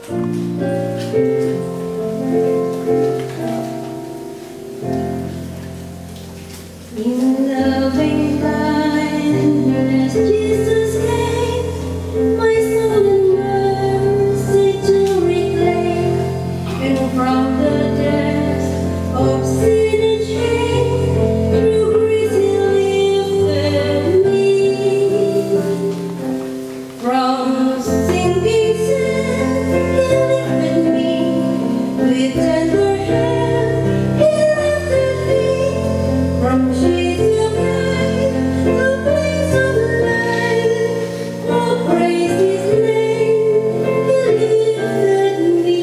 In loving kindness, Jesus came, my soul in mercy to reclaim, and from the depths of sin and shame, through grace He lifted me. From sinking sin, He lifted me, with tender hand He lifted me. From shades of night to place of light, oh praise His name, He lifted me.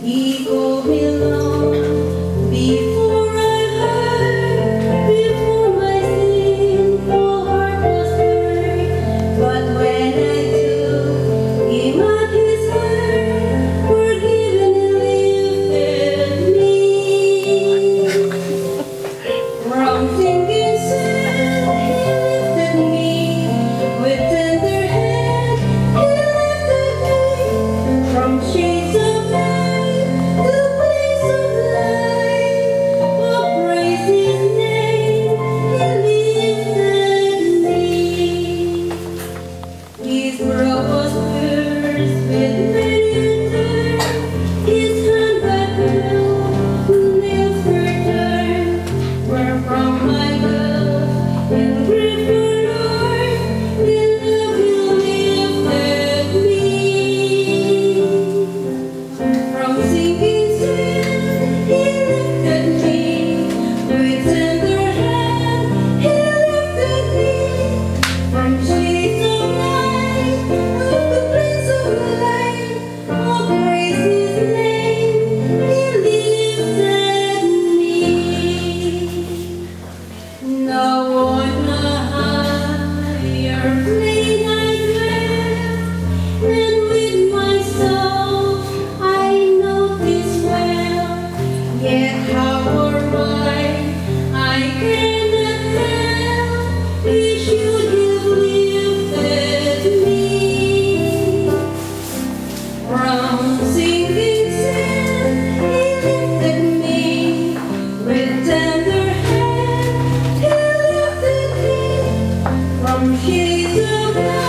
He called me long before I heard, before my sinful heart was burned. But when I took Him at His word, forgiven He lifted me. From sinking sin, He lifted me, with tender hand He lifted me. From shades of night to place of light, oh praise His name, He lifted me. His brow was pierced with many a turn, His hand back nails were turned. Wherefrom my love and grief for Lord, in love He lifted me. From sinking sin, He lifted me, with tender hand He lifted me. From shades of night to the place of light, oh praise His name, He lifted me. Now on a higher plane I dwell, and with my soul I know this well. Yet how or why I cannot tell, He should have lifted me. From sinking sin, He lifted me, with tender hand He lifted me. From shades of night